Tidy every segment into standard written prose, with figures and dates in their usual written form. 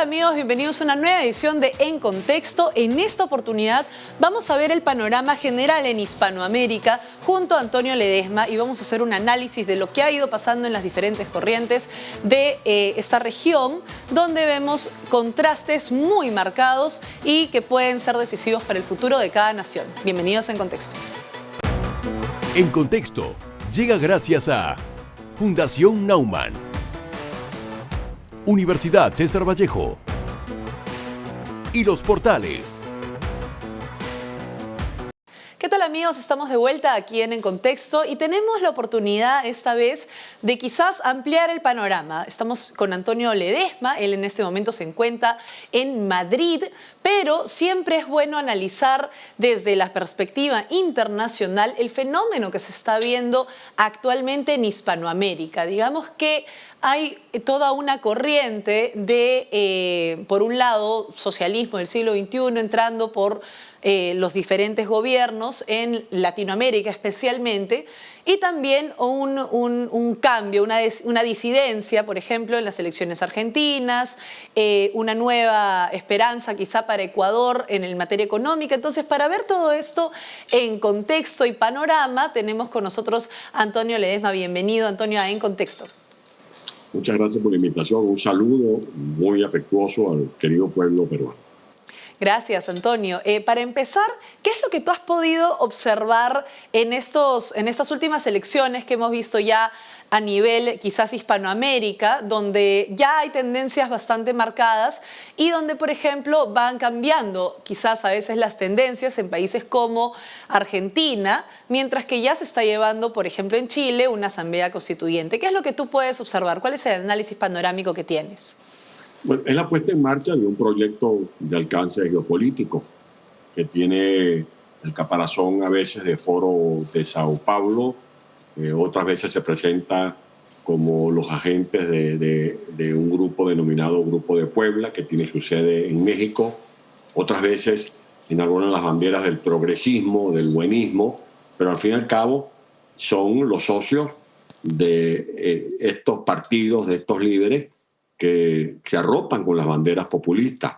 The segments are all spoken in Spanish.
amigos? Bienvenidos a una nueva edición de En Contexto. En esta oportunidad vamos a ver el panorama general en Hispanoamérica junto a Antonio Ledesma y vamos a hacer un análisis de lo que ha ido pasando en las diferentes corrientes de esta región, donde vemos contrastes muy marcados y que pueden ser decisivos para el futuro de cada nación. Bienvenidos a En Contexto. En Contexto llega gracias a Fundación Naumann, Universidad César Vallejo y Los Portales. ¿Qué tal, amigos? Estamos de vuelta aquí en Contexto y tenemos la oportunidad esta vez de quizás ampliar el panorama. Estamos con Antonio Ledesma, él en este momento se encuentra en Madrid, pero siempre es bueno analizar desde la perspectiva internacional el fenómeno que se está viendo actualmente en Hispanoamérica. Digamos que hay toda una corriente de, por un lado, socialismo del siglo XXI entrando por los diferentes gobiernos en Latinoamérica especialmente, y también un cambio, una disidencia, por ejemplo, en las elecciones argentinas, una nueva esperanza quizá para Ecuador en materia económica. Entonces, para ver todo esto en contexto y panorama, tenemos con nosotros a Antonio Ledesma. Bienvenido, Antonio, a En Contexto. Muchas gracias por la invitación. Un saludo muy afectuoso al querido pueblo peruano. Gracias, Antonio. Para empezar, ¿qué es lo que tú has podido observar en estas últimas elecciones que hemos visto ya a nivel quizás Hispanoamérica, donde ya hay tendencias bastante marcadas y donde, por ejemplo, van cambiando quizás a veces las tendencias en países como Argentina, mientras que ya se está llevando, por ejemplo, en Chile una asamblea constituyente? ¿Qué es lo que tú puedes observar? ¿Cuál es el análisis panorámico que tienes? Bueno, es la puesta en marcha de un proyecto de alcance geopolítico que tiene el caparazón a veces de Foro de Sao Paulo, otras veces se presenta como los agentes de un grupo denominado Grupo de Puebla, que tiene su sede en México, otras veces en algunas de las banderas del progresismo, del buenismo, pero al fin y al cabo son los socios de estos partidos, de estos líderes, que se arropan con las banderas populistas,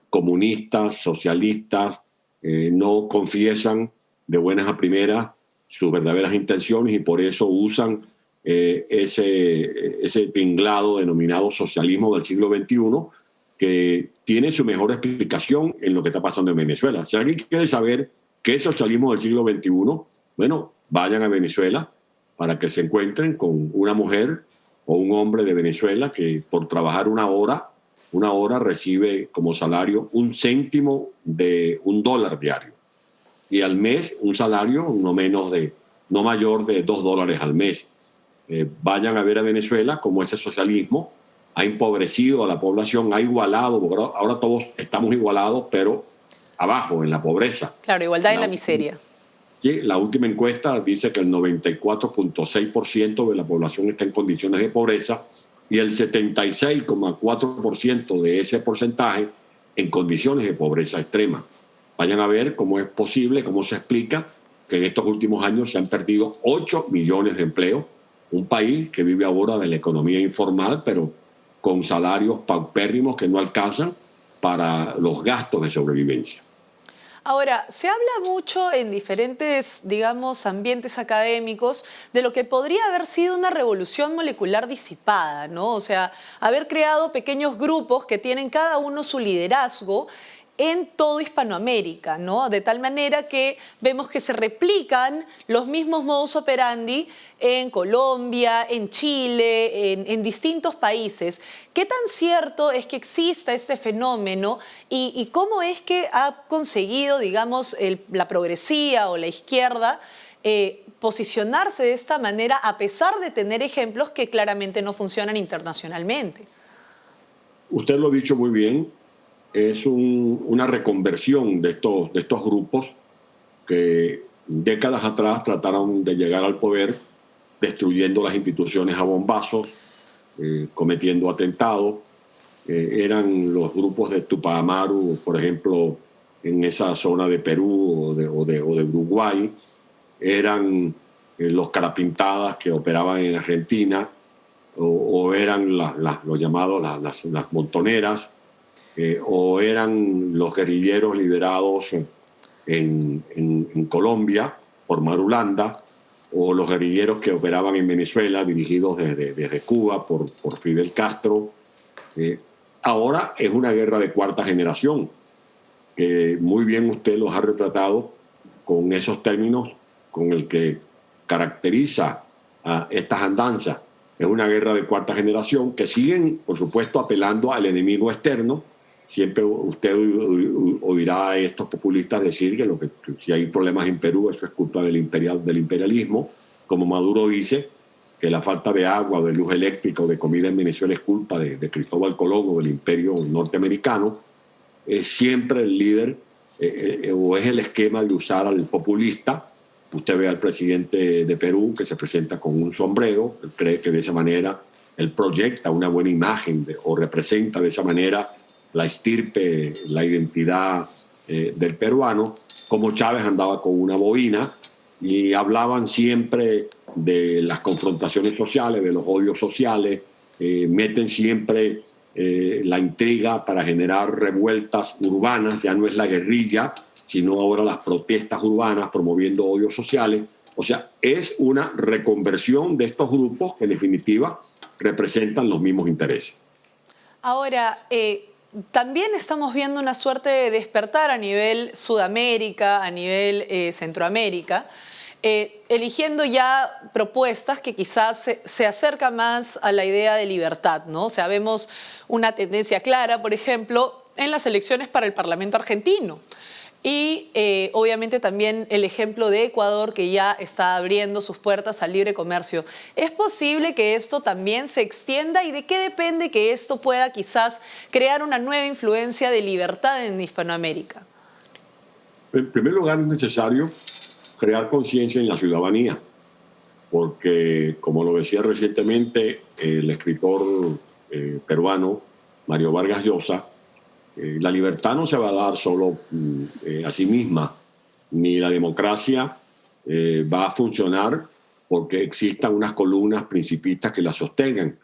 comunistas, socialistas, no confiesan de buenas a primeras sus verdaderas intenciones y por eso usan ese tinglado denominado socialismo del siglo XXI, que tiene su mejor explicación en lo que está pasando en Venezuela. Si alguien quiere saber qué es socialismo del siglo XXI, bueno, vayan a Venezuela para que se encuentren con una mujer o un hombre de Venezuela que por trabajar una hora recibe como salario 1 céntimo de $1 diario. Y al mes un salario no mayor de $2 al mes. Vayan a ver a Venezuela cómo ese socialismo ha empobrecido a la población, ha igualado, porque ahora todos estamos igualados, pero abajo, en la pobreza. Claro, igualdad en la miseria. Sí, la última encuesta dice que el 94.6% de la población está en condiciones de pobreza y el 76.4% de ese porcentaje en condiciones de pobreza extrema. Vayan a ver cómo es posible, cómo se explica que en estos últimos años se han perdido 8 millones de empleos. Un país que vive ahora de la economía informal, pero con salarios paupérrimos que no alcanzan para los gastos de sobrevivencia. Ahora, se habla mucho en diferentes, digamos, ambientes académicos de lo que podría haber sido una revolución molecular disipada, ¿no? O sea, haber creado pequeños grupos que tienen cada uno su liderazgo en todo Hispanoamérica, ¿no? De tal manera que vemos que se replican los mismos modus operandi en Colombia, en Chile, en distintos países. ¿Qué tan cierto es que exista este fenómeno y cómo es que ha conseguido, digamos, la progresía o la izquierda posicionarse de esta manera a pesar de tener ejemplos que claramente no funcionan internacionalmente? Usted lo ha dicho muy bien. Es una reconversión de estos grupos que décadas atrás trataron de llegar al poder destruyendo las instituciones a bombazos, cometiendo atentados. Eran los grupos de Tupac Amaru, por ejemplo, en esa zona de Perú o de Uruguay. Eran los carapintadas que operaban en Argentina o eran los llamados las montoneras o eran los guerrilleros liderados en Colombia por Marulanda, o los guerrilleros que operaban en Venezuela dirigidos desde Cuba por Fidel Castro. Ahora es una guerra de cuarta generación, que muy bien usted los ha retratado con esos términos con el que caracteriza a estas andanzas. Es una guerra de cuarta generación que siguen, por supuesto, apelando al enemigo externo. Siempre usted oirá a estos populistas decir que si hay problemas en Perú, eso es culpa del imperialismo. Como Maduro dice, que la falta de agua, de luz eléctrica o de comida en Venezuela es culpa de Cristóbal Colón o del imperio norteamericano. Es siempre el líder o es el esquema de usar al populista. Usted ve al presidente de Perú que se presenta con un sombrero, cree que de esa manera él proyecta una buena imagen o representa de esa manera la estirpe, la identidad del peruano. Como Chávez andaba con una boina y hablaban siempre de las confrontaciones sociales, de los odios sociales, meten siempre la intriga para generar revueltas urbanas. Ya no es la guerrilla, sino ahora las protestas urbanas promoviendo odios sociales. O sea, es una reconversión de estos grupos que en definitiva representan los mismos intereses. Ahora, también estamos viendo una suerte de despertar a nivel Sudamérica, a nivel Centroamérica, eligiendo ya propuestas que quizás se acercan más a la idea de libertad, ¿no? O sea, vemos una tendencia clara, por ejemplo, en las elecciones para el Parlamento argentino. Y obviamente también el ejemplo de Ecuador, que ya está abriendo sus puertas al libre comercio. ¿Es posible que esto también se extienda y de qué depende que esto pueda quizás crear una nueva influencia de libertad en Hispanoamérica? En primer lugar, es necesario crear conciencia en la ciudadanía, porque, como lo decía recientemente el escritor peruano Mario Vargas Llosa, la libertad no se va a dar solo a sí misma, ni la democracia va a funcionar porque existan unas columnas principistas que la sostengan.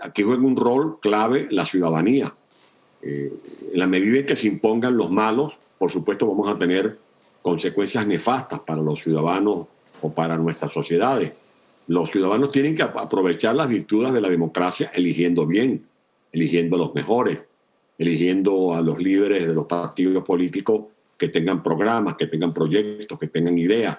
Aquí juega un rol clave la ciudadanía. En la medida en que se impongan los malos, por supuesto vamos a tener consecuencias nefastas para los ciudadanos o para nuestras sociedades. Los ciudadanos tienen que aprovechar las virtudes de la democracia eligiendo bien, eligiendo a los mejores, eligiendo a los líderes de los partidos políticos que tengan programas, que tengan proyectos, que tengan ideas,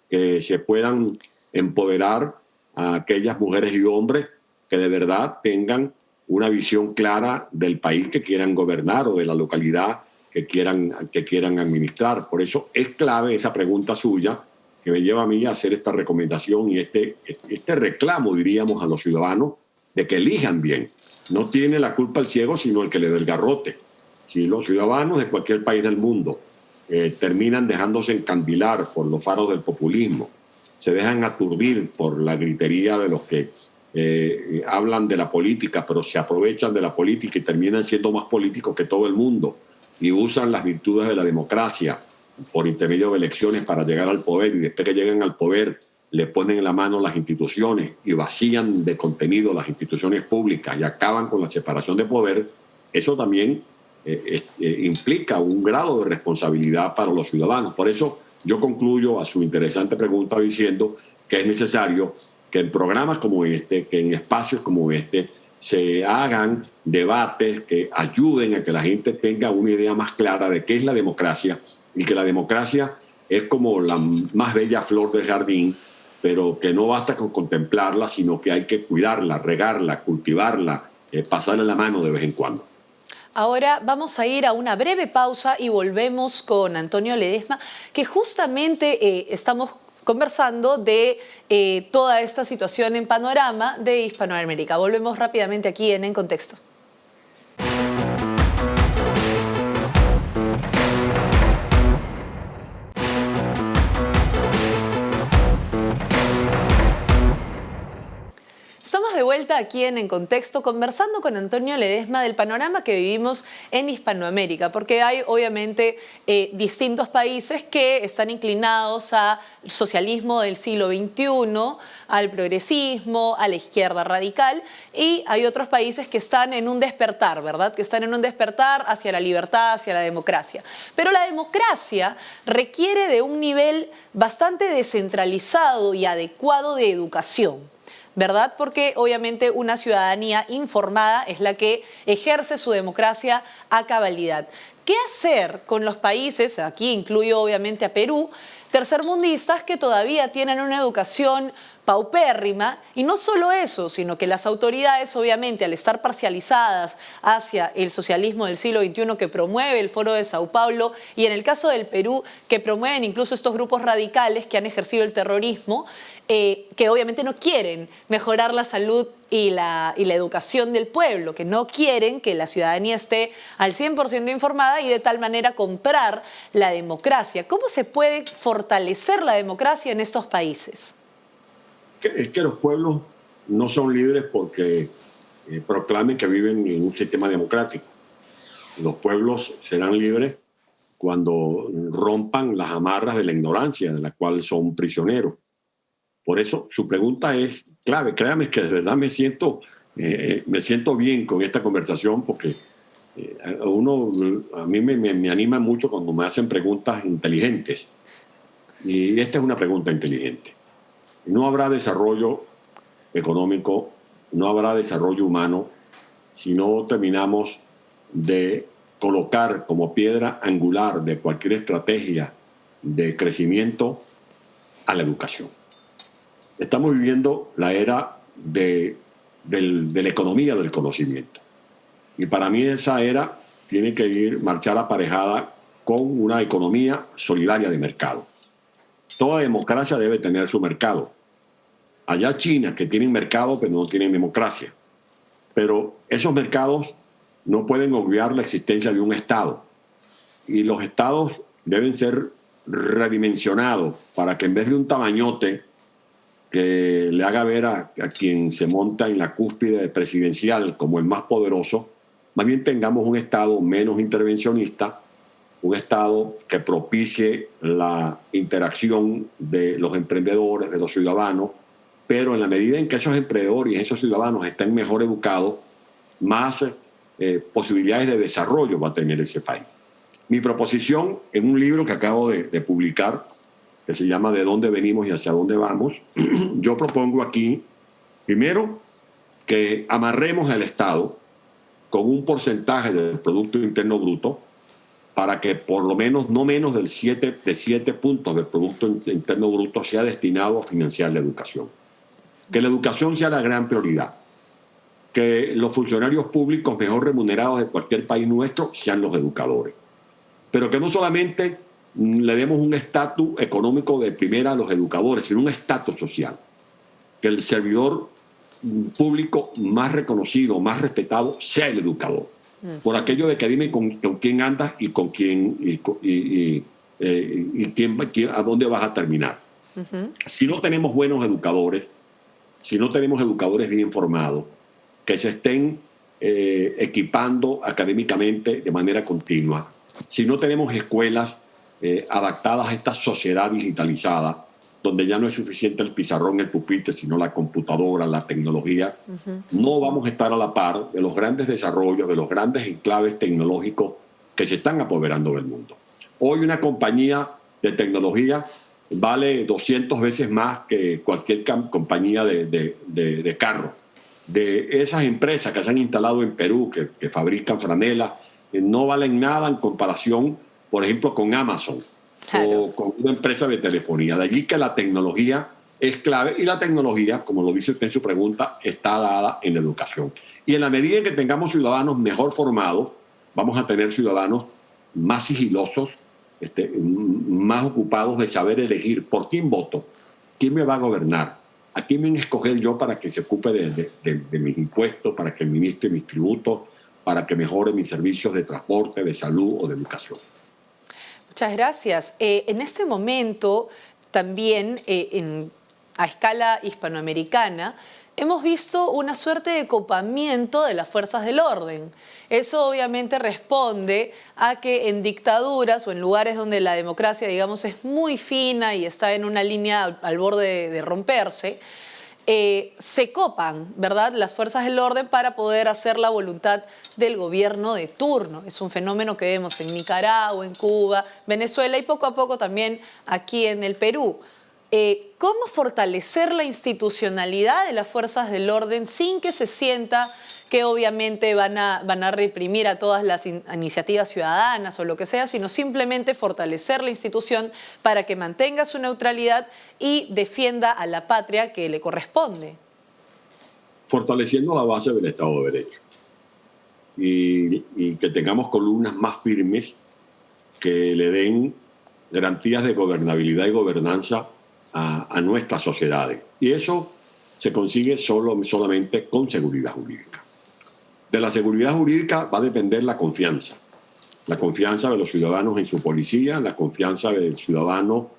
que se puedan empoderar a aquellas mujeres y hombres que de verdad tengan una visión clara del país que quieran gobernar o de la localidad que quieran administrar. Por eso es clave esa pregunta suya que me lleva a mí a hacer esta recomendación y este reclamo, diríamos, a los ciudadanos de que elijan bien. No tiene la culpa el ciego, sino el que le da el garrote. Si los ciudadanos de cualquier país del mundo terminan dejándose encandilar por los faros del populismo, se dejan aturdir por la gritería de los que hablan de la política, pero se aprovechan de la política y terminan siendo más políticos que todo el mundo y usan las virtudes de la democracia por intermedio de elecciones para llegar al poder, y después que llegan al poder le ponen en la mano las instituciones y vacían de contenido las instituciones públicas y acaban con la separación de poder. Eso también implica un grado de responsabilidad para los ciudadanos. Por eso yo concluyo a su interesante pregunta diciendo que es necesario que en programas como este, que en espacios como este, se hagan debates que ayuden a que la gente tenga una idea más clara de qué es la democracia, y que la democracia es como la más bella flor del jardín, pero que no basta con contemplarla, sino que hay que cuidarla, regarla, cultivarla, pasarle la mano de vez en cuando. Ahora vamos a ir a una breve pausa y volvemos con Antonio Ledesma, que justamente estamos conversando de toda esta situación en panorama de Hispanoamérica. Volvemos rápidamente aquí en Contexto. Estamos de de vuelta aquí en Contexto, conversando con Antonio Ledesma del panorama que vivimos en Hispanoamérica, porque hay obviamente distintos países que están inclinados al socialismo del siglo XXI, al progresismo, a la izquierda radical, y hay otros países que están en un despertar, ¿verdad? Que están en un despertar hacia la libertad, hacia la democracia. Pero la democracia requiere de un nivel bastante descentralizado y adecuado de educación, ¿verdad? Porque obviamente una ciudadanía informada es la que ejerce su democracia a cabalidad. ¿Qué hacer con los países, aquí incluyo obviamente a Perú, tercermundistas que todavía tienen una educación paupérrima? Y no solo eso, sino que las autoridades, obviamente, al estar parcializadas hacia el socialismo del siglo XXI que promueve el Foro de Sao Paulo, y en el caso del Perú, que promueven incluso estos grupos radicales que han ejercido el terrorismo, que obviamente no quieren mejorar la salud y la educación del pueblo, que no quieren que la ciudadanía esté al 100% informada y de tal manera comprar la democracia. ¿Cómo se puede fortalecer la democracia en estos países? Es que los pueblos no son libres porque proclamen que viven en un sistema democrático. Los pueblos serán libres cuando rompan las amarras de la ignorancia de la cual son prisioneros. Por eso su pregunta es clave. Créame que de verdad me siento bien con esta conversación, porque a mí me anima mucho cuando me hacen preguntas inteligentes. Y esta es una pregunta inteligente. No habrá desarrollo económico, no habrá desarrollo humano si no terminamos de colocar como piedra angular de cualquier estrategia de crecimiento a la educación. Estamos viviendo la era de la economía del conocimiento. Y para mí esa era tiene que marchar aparejada con una economía solidaria de mercado. Toda democracia debe tener su mercado. Allá China, que tienen mercado, pero no tienen democracia. Pero esos mercados no pueden obviar la existencia de un Estado. Y los Estados deben ser redimensionados para que en vez de un tamañote que le haga ver a quien se monta en la cúspide presidencial como el más poderoso, más bien tengamos un Estado menos intervencionista, un Estado que propicie la interacción de los emprendedores, de los ciudadanos, pero en la medida en que esos emprendedores y esos ciudadanos estén mejor educados, más posibilidades de desarrollo va a tener ese país. Mi proposición en un libro que acabo de publicar, que se llama ¿De dónde venimos y hacia dónde vamos?, yo propongo aquí, primero, que amarremos al Estado con un porcentaje del Producto Interno Bruto para que por lo menos, no menos de 7 puntos del Producto Interno Bruto sea destinado a financiar la educación. Que la educación sea la gran prioridad. Que los funcionarios públicos mejor remunerados de cualquier país nuestro sean los educadores. Pero que no solamente le demos un estatus económico de primera a los educadores, sino un estatus social. Que el servidor público más reconocido, más respetado, sea el educador. Por aquello de que dime con quién andas y con quién a dónde vas a terminar. Si no tenemos buenos educadores, si no tenemos educadores bien formados, que se estén equipando académicamente de manera continua, si no tenemos escuelas adaptadas a esta sociedad digitalizada, donde ya no es suficiente el pizarrón, el pupitre, sino la computadora, la tecnología, no vamos a estar a la par de los grandes desarrollos, de los grandes enclaves tecnológicos que se están apoderando del mundo. Hoy una compañía de tecnología vale 200 veces más que cualquier compañía de carro. De esas empresas que se han instalado en Perú, que fabrican franela, no valen nada en comparación, por ejemplo, con Amazon. Claro. O con una empresa de telefonía. De allí que la tecnología es clave, y la tecnología, como lo dice usted en su pregunta, está dada en la educación. Y en la medida en que tengamos ciudadanos mejor formados, vamos a tener ciudadanos más sigilosos, más ocupados de saber elegir por quién voto, quién me va a gobernar, a quién me voy a escoger yo para que se ocupe de mis impuestos, para que administre mis tributos, para que mejore mis servicios de transporte, de salud o de educación. Muchas gracias. En este momento, también a escala hispanoamericana, hemos visto una suerte de copamiento de las fuerzas del orden. Eso obviamente responde a que en dictaduras o en lugares donde la democracia, digamos, es muy fina y está en una línea al borde de romperse, se copan, ¿verdad?, las fuerzas del orden para poder hacer la voluntad del gobierno de turno. Es un fenómeno que vemos en Nicaragua, en Cuba, Venezuela y poco a poco también aquí en el Perú. ¿Cómo fortalecer la institucionalidad de las fuerzas del orden sin que se sienta que obviamente van a reprimir a todas las iniciativas ciudadanas o lo que sea, sino simplemente fortalecer la institución para que mantenga su neutralidad y defienda a la patria que le corresponde? Fortaleciendo la base del Estado de Derecho y que tengamos columnas más firmes que le den garantías de gobernabilidad y gobernanza a nuestras sociedades. Y eso se consigue solamente con seguridad jurídica. De la seguridad jurídica va a depender la confianza de los ciudadanos en su policía, la confianza del ciudadano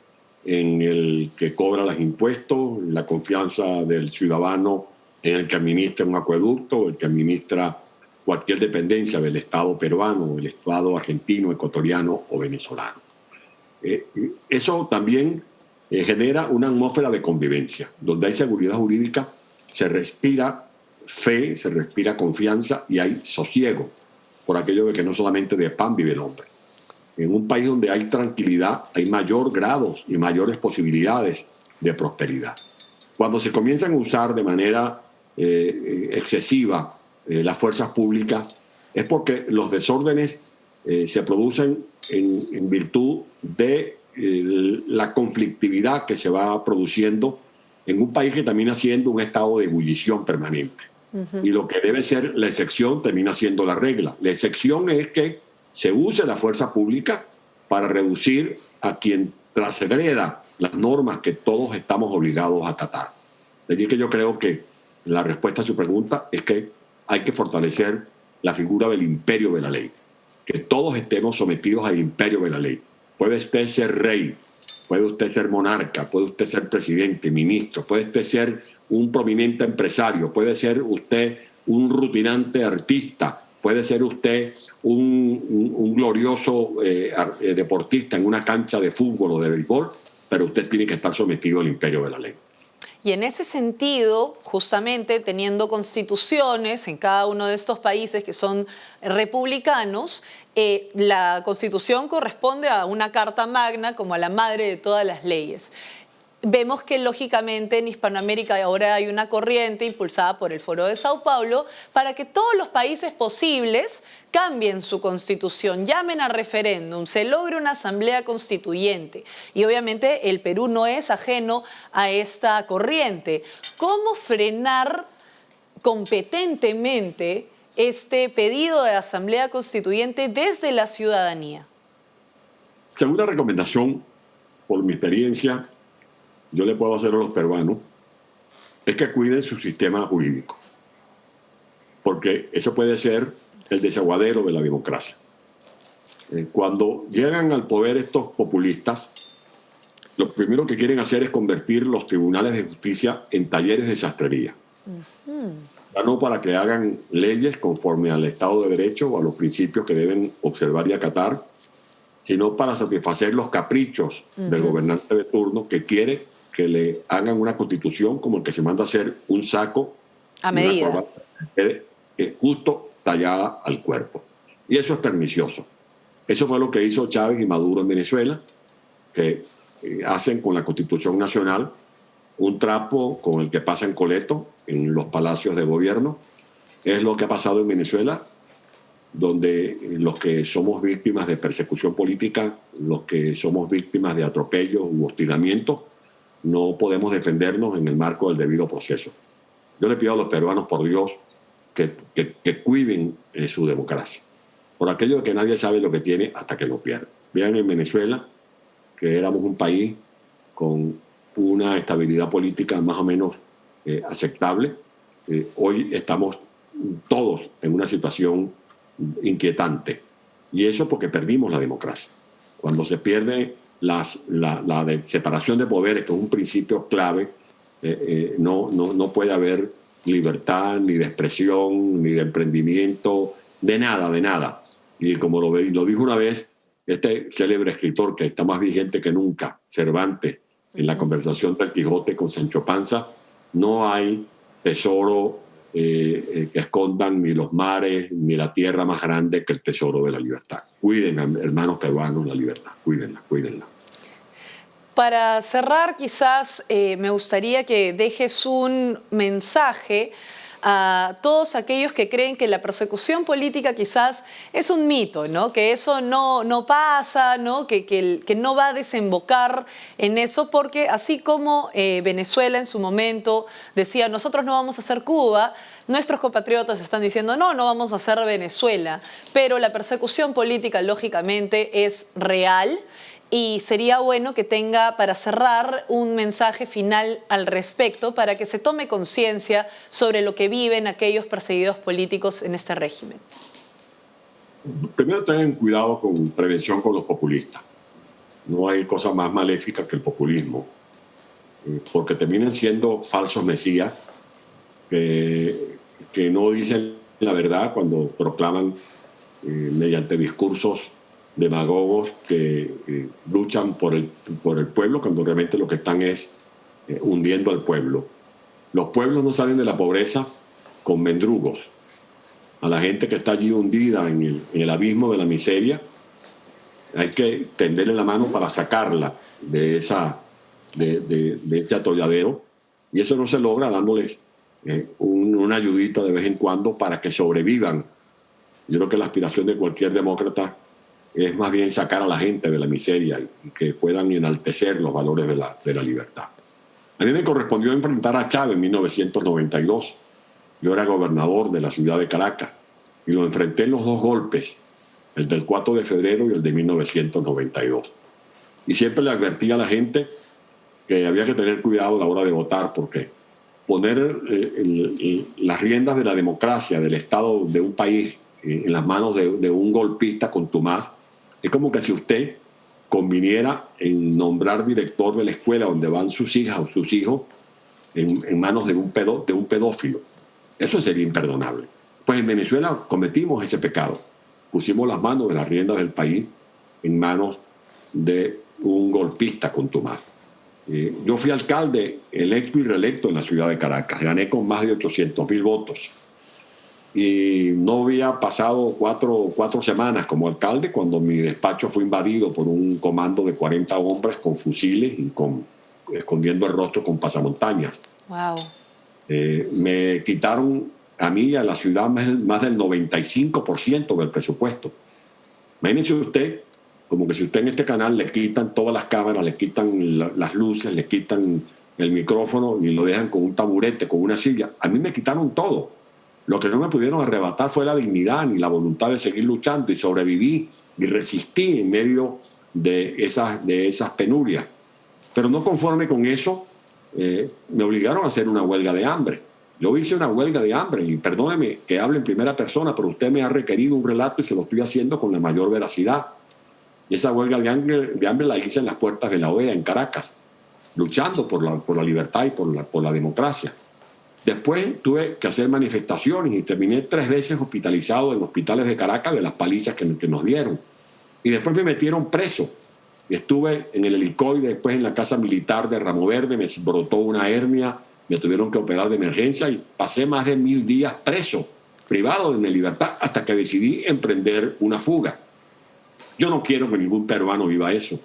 en el que cobra los impuestos, la confianza del ciudadano en el que administra un acueducto, el que administra cualquier dependencia del Estado peruano, el Estado argentino, ecuatoriano o venezolano. Eso también genera una atmósfera de convivencia. Donde hay seguridad jurídica se respira fe, se respira confianza y hay sosiego, por aquello de que no solamente de pan vive el hombre. En un país donde hay tranquilidad hay mayor grado y mayores posibilidades de prosperidad. Cuando se comienzan a usar de manera excesiva las fuerzas públicas es porque los desórdenes se producen en virtud de la conflictividad que se va produciendo en un país que termina siendo un estado de ebullición permanente. Y lo que debe ser la excepción termina siendo la regla. La excepción es que se use la fuerza pública para reducir a quien transgreda las normas que todos estamos obligados a acatar. Es decir, que yo creo que la respuesta a su pregunta es que hay que fortalecer la figura del imperio de la ley, que todos estemos sometidos al imperio de la ley. Puede usted ser rey, puede usted ser monarca, puede usted ser presidente, ministro, puede usted ser un prominente empresario, puede ser usted un rutinante artista, puede ser usted un glorioso deportista en una cancha de fútbol o de béisbol, pero usted tiene que estar sometido al imperio de la ley. Y en ese sentido, justamente teniendo constituciones en cada uno de estos países que son republicanos, la constitución corresponde a una carta magna como a la madre de todas las leyes. Vemos que lógicamente en Hispanoamérica ahora hay una corriente impulsada por el Foro de Sao Paulo para que todos los países posibles cambien su constitución, llamen a referéndum, se logre una asamblea constituyente. Y obviamente el Perú no es ajeno a esta corriente. ¿Cómo frenar competentemente este pedido de asamblea constituyente desde la ciudadanía? Segunda recomendación, por mi experiencia, yo le puedo hacer a los peruanos, es que cuiden su sistema jurídico, porque eso puede ser el desaguadero de la democracia. Cuando llegan al poder estos populistas, lo primero que quieren hacer es convertir los tribunales de justicia en talleres de sastrería. Ya no para que hagan leyes conforme al Estado de Derecho o a los principios que deben observar y acatar, sino para satisfacer los caprichos del gobernante de turno que quiere que le hagan una constitución como el que se manda a hacer un saco a medida, una corbata, justo tallada al cuerpo. Y eso es pernicioso. Eso fue lo que hizo Chávez y Maduro en Venezuela, que hacen con la Constitución Nacional un trapo con el que pasa en Coleto, en los palacios de gobierno. Es lo que ha pasado en Venezuela, donde los que somos víctimas de persecución política, los que somos víctimas de atropellos u hostigamientos, no podemos defendernos en el marco del debido proceso. Yo le pido a los peruanos, por Dios, que cuiden su democracia. Por aquello de que nadie sabe lo que tiene hasta que lo pierde. Vean en Venezuela, que éramos un país con una estabilidad política más o menos aceptable. Hoy estamos todos en una situación inquietante. Y eso porque perdimos la democracia. Cuando se pierde la separación de poderes, que es un principio clave, no puede haber libertad, ni de expresión, ni de emprendimiento, de nada, de nada. Y como lo dijo una vez este célebre escritor que está más vigente que nunca, Cervantes, en la conversación del Quijote con Sancho Panza, no hay tesoro que escondan ni los mares ni la tierra más grande que el tesoro de la libertad. Cuiden, hermanos peruanos, la libertad, cuídenla, cuídenla. Para cerrar, quizás me gustaría que dejes un mensaje a todos aquellos que creen que la persecución política quizás es un mito, ¿no? Que eso no pasa, ¿no? Que no va a desembocar en eso, porque así como Venezuela en su momento decía, nosotros no vamos a ser Cuba, nuestros compatriotas están diciendo, no vamos a ser Venezuela, pero la persecución política lógicamente es real. Y sería bueno que tenga, para cerrar, un mensaje final al respecto para que se tome conciencia sobre lo que viven aquellos perseguidos políticos en este régimen. Primero, tengan cuidado con prevención con los populistas. No hay cosa más maléfica que el populismo, porque terminan siendo falsos mesías que no dicen la verdad cuando proclaman mediante discursos demagogos que luchan por el pueblo, cuando realmente lo que están es hundiendo al pueblo. Los pueblos no salen de la pobreza con mendrugos. A la gente que está allí hundida en el abismo de la miseria, hay que tenderle la mano para sacarla de ese atolladero, y eso no se logra dándoles una ayudita de vez en cuando para que sobrevivan. Yo creo que la aspiración de cualquier demócrata es más bien sacar a la gente de la miseria y que puedan enaltecer los valores de la libertad. A mí me correspondió enfrentar a Chávez en 1992. Yo era gobernador de la ciudad de Caracas y lo enfrenté en los dos golpes, el del 4 de febrero y el de 1992. Y siempre le advertí a la gente que había que tener cuidado a la hora de votar, porque poner las riendas de la democracia, del Estado de un país, en las manos de un golpista contumaz, es como que si usted conviniera en nombrar director de la escuela donde van sus hijas o sus hijos en manos de un pedófilo. Eso sería imperdonable. Pues en Venezuela cometimos ese pecado. Pusimos las manos de las riendas del país en manos de un golpista contumaz. Yo fui alcalde electo y reelecto en la ciudad de Caracas. Gané con más de 800.000 votos. Y no había pasado cuatro semanas como alcalde cuando mi despacho fue invadido por un comando de 40 hombres con fusiles y escondiendo el rostro con pasamontañas. Wow. Me quitaron a mí y a la ciudad más del 95% del presupuesto. Imagínese usted, como que si usted en este canal le quitan todas las cámaras, le quitan las luces, le quitan el micrófono y lo dejan con un taburete, con una silla. A mí me quitaron todo. Lo que no me pudieron arrebatar fue la dignidad ni la voluntad de seguir luchando, y sobreviví y resistí en medio de esas penurias. Pero no conforme con eso, me obligaron a hacer una huelga de hambre. Yo hice una huelga de hambre, y perdóneme que hable en primera persona, pero usted me ha requerido un relato y se lo estoy haciendo con la mayor veracidad. Y esa huelga de hambre la hice en las puertas de la OEA en Caracas, luchando por la libertad y por la democracia. Después tuve que hacer manifestaciones y terminé 3 veces hospitalizado en hospitales de Caracas de las palizas que nos dieron. Y después me metieron preso. Y estuve en el helicoide, después en la casa militar de Ramo Verde, me brotó una hernia, me tuvieron que operar de emergencia y pasé más de 1000 días preso, privado de mi libertad, hasta que decidí emprender una fuga. Yo no quiero que ningún peruano viva eso.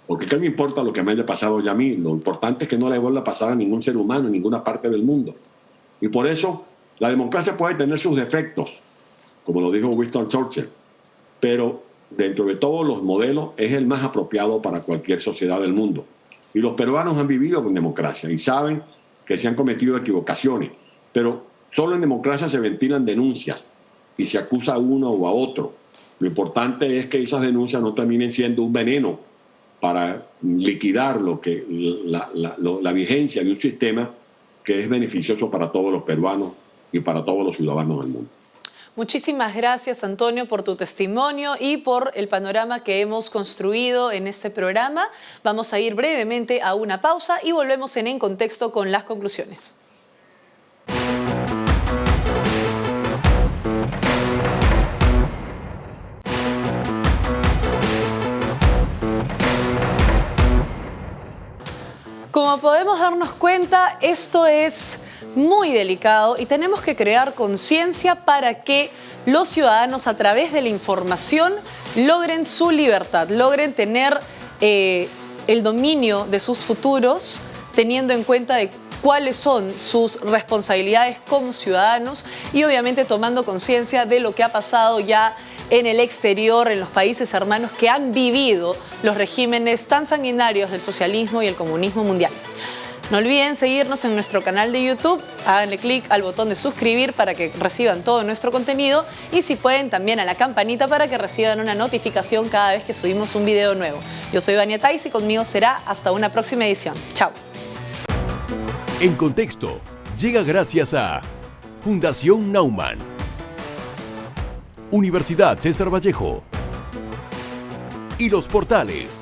Porque ¿qué me importa lo que me haya pasado ya a mí? Lo importante es que no le vuelva a pasar a ningún ser humano en ninguna parte del mundo. Y por eso la democracia puede tener sus defectos, como lo dijo Winston Churchill, pero dentro de todos los modelos es el más apropiado para cualquier sociedad del mundo. Y los peruanos han vivido con democracia y saben que se han cometido equivocaciones, pero solo en democracia se ventilan denuncias y se acusa a uno o a otro. Lo importante es que esas denuncias no terminen siendo un veneno para liquidar la vigencia de un sistema que es beneficioso para todos los peruanos y para todos los ciudadanos del mundo. Muchísimas gracias, Antonio, por tu testimonio y por el panorama que hemos construido en este programa. Vamos a ir brevemente a una pausa y volvemos en Contexto con las conclusiones. Como podemos darnos cuenta, esto es muy delicado y tenemos que crear conciencia para que los ciudadanos, a través de la información, logren su libertad, logren tener el dominio de sus futuros, teniendo en cuenta de cuáles son sus responsabilidades como ciudadanos y obviamente tomando conciencia de lo que ha pasado ya en el exterior, en los países hermanos que han vivido los regímenes tan sanguinarios del socialismo y el comunismo mundial. No olviden seguirnos en nuestro canal de YouTube, háganle clic al botón de suscribir para que reciban todo nuestro contenido y si pueden también a la campanita para que reciban una notificación cada vez que subimos un video nuevo. Yo soy Vania Tais y conmigo será hasta una próxima edición. Chao. En Contexto llega gracias a Fundación Naumann, Universidad César Vallejo y Los Portales.